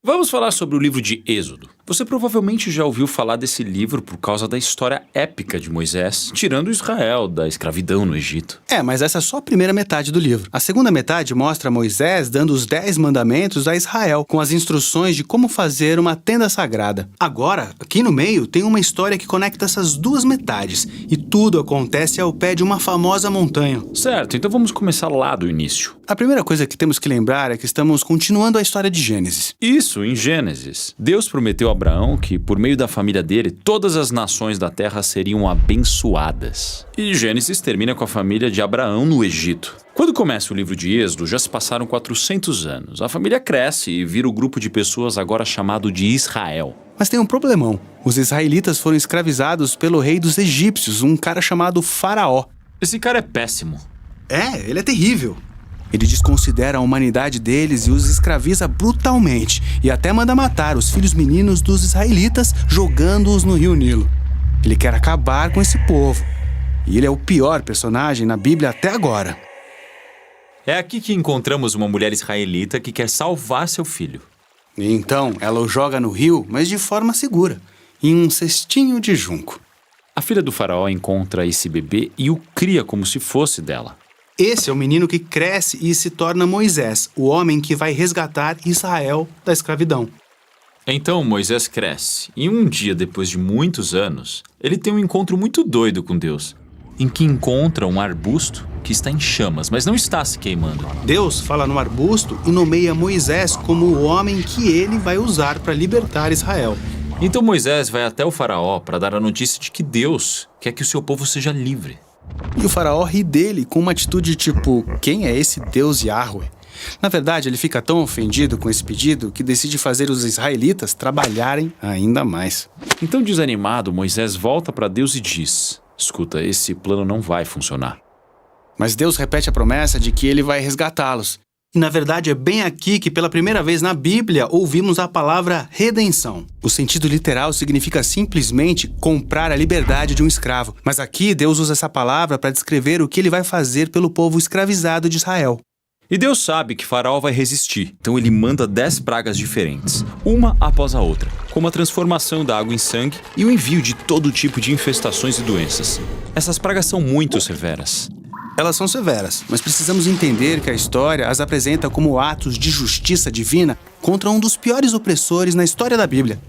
Vamos falar sobre o livro de Êxodo. Você provavelmente já ouviu falar desse livro por causa da história épica de Moisés, tirando Israel da escravidão no Egito. Mas essa é só a primeira metade do livro. A segunda metade mostra Moisés dando os 10 mandamentos a Israel, com as instruções de como fazer uma tenda sagrada. Agora, aqui no meio, tem uma história que conecta essas duas metades, e tudo acontece ao pé de uma famosa montanha. Certo, então vamos começar lá do início. A primeira coisa que temos que lembrar é que estamos continuando a história de Gênesis. Isso, em Gênesis. Deus prometeu a Abraão que, por meio da família dele, todas as nações da terra seriam abençoadas. E Gênesis termina com a família de Abraão no Egito. Quando começa o livro de Êxodo, já se passaram 400 anos. A família cresce e vira o grupo de pessoas agora chamado de Israel. Mas tem um problemão. Os israelitas foram escravizados pelo rei dos egípcios, um cara chamado Faraó. Esse cara é péssimo. Ele é terrível. Ele desconsidera a humanidade deles e os escraviza brutalmente, e até manda matar os filhos meninos dos israelitas, jogando-os no rio Nilo. Ele quer acabar com esse povo. E ele é o pior personagem na Bíblia até agora. É aqui que encontramos uma mulher israelita que quer salvar seu filho. E então, ela o joga no rio, mas de forma segura, em um cestinho de junco. A filha do faraó encontra esse bebê e o cria como se fosse dela. Esse é o menino que cresce e se torna Moisés, o homem que vai resgatar Israel da escravidão. Então Moisés cresce, e um dia depois de muitos anos, ele tem um encontro muito doido com Deus, em que encontra um arbusto que está em chamas, mas não está se queimando. Deus fala no arbusto e nomeia Moisés como o homem que ele vai usar para libertar Israel. Então Moisés vai até o faraó para dar a notícia de que Deus quer que o seu povo seja livre. E o faraó ri dele com uma atitude tipo, quem é esse Deus Yahweh? Na verdade, ele fica tão ofendido com esse pedido que decide fazer os israelitas trabalharem ainda mais. Então, desanimado, Moisés volta para Deus e diz: escuta, esse plano não vai funcionar. Mas Deus repete a promessa de que ele vai resgatá-los. E na verdade é bem aqui que pela primeira vez na Bíblia ouvimos a palavra redenção. O sentido literal significa simplesmente comprar a liberdade de um escravo. Mas aqui Deus usa essa palavra para descrever o que ele vai fazer pelo povo escravizado de Israel. E Deus sabe que Faraó vai resistir, então ele manda 10 pragas diferentes, uma após a outra, como a transformação da água em sangue e o envio de todo tipo de infestações e doenças. Essas pragas são muito severas. Elas são severas, mas precisamos entender que a história as apresenta como atos de justiça divina contra um dos piores opressores na história da Bíblia.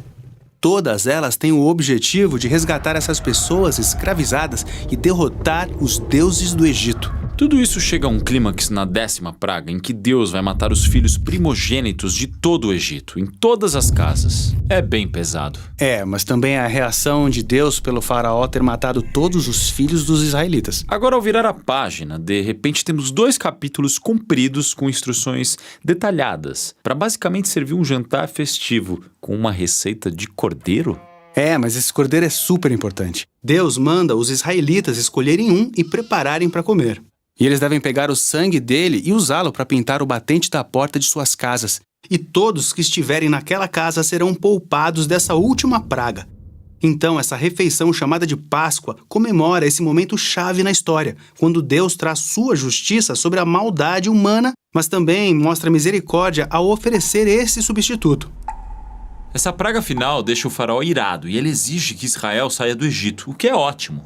Todas elas têm o objetivo de resgatar essas pessoas escravizadas e derrotar os deuses do Egito. Tudo isso chega a um clímax na 10ª praga, em que Deus vai matar os filhos primogênitos de todo o Egito, em todas as casas. É bem pesado. Mas também é a reação de Deus pelo faraó ter matado todos os filhos dos israelitas. Agora, ao virar a página, de repente temos 2 capítulos compridos com instruções detalhadas, para basicamente servir um jantar festivo com uma receita de cordeiro. Mas esse cordeiro é super importante. Deus manda os israelitas escolherem um e prepararem para comer. E eles devem pegar o sangue dele e usá-lo para pintar o batente da porta de suas casas. E todos que estiverem naquela casa serão poupados dessa última praga. Então, essa refeição chamada de Páscoa comemora esse momento chave na história, quando Deus traz sua justiça sobre a maldade humana, mas também mostra misericórdia ao oferecer esse substituto. Essa praga final deixa o faraó irado e ele exige que Israel saia do Egito, o que é ótimo.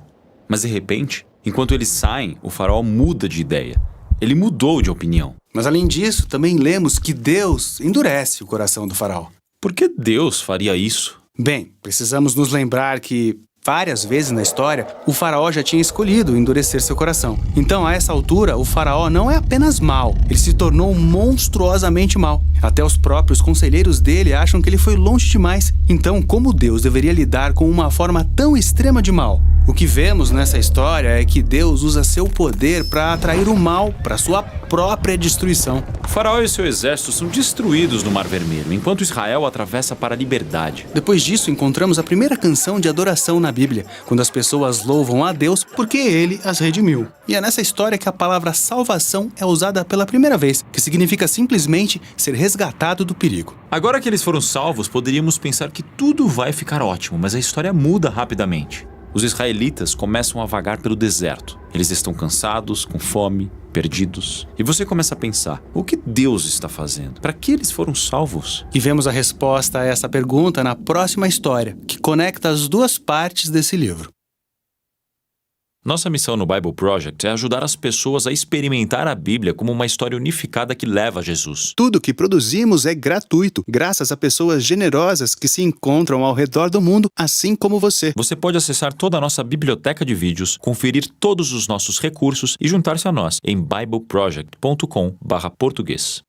Mas de repente, enquanto eles saem, o faraó muda de ideia. Ele mudou de opinião. Mas além disso, também lemos que Deus endurece o coração do faraó. Por que Deus faria isso? Bem, precisamos nos lembrar que várias vezes na história, o faraó já tinha escolhido endurecer seu coração. Então, a essa altura, o faraó não é apenas mau, ele se tornou monstruosamente mau. Até os próprios conselheiros dele acham que ele foi longe demais. Então, como Deus deveria lidar com uma forma tão extrema de mal? O que vemos nessa história é que Deus usa seu poder para atrair o mal para sua própria destruição. O faraó e seu exército são destruídos no Mar Vermelho, enquanto Israel atravessa para a liberdade. Depois disso, encontramos a primeira canção de adoração na Bíblia, quando as pessoas louvam a Deus porque ele as redimiu. E é nessa história que a palavra salvação é usada pela primeira vez, que significa simplesmente ser resgatado do perigo. Agora que eles foram salvos, poderíamos pensar que tudo vai ficar ótimo, mas a história muda rapidamente. Os israelitas começam a vagar pelo deserto. Eles estão cansados, com fome, perdidos. E você começa a pensar, o que Deus está fazendo? Para que eles foram salvos? E vemos a resposta a essa pergunta na próxima história, que conecta as duas partes desse livro. Nossa missão no Bible Project é ajudar as pessoas a experimentar a Bíblia como uma história unificada que leva a Jesus. Tudo que produzimos é gratuito, graças a pessoas generosas que se encontram ao redor do mundo, assim como você. Você pode acessar toda a nossa biblioteca de vídeos, conferir todos os nossos recursos e juntar-se a nós em bibleproject.com/português.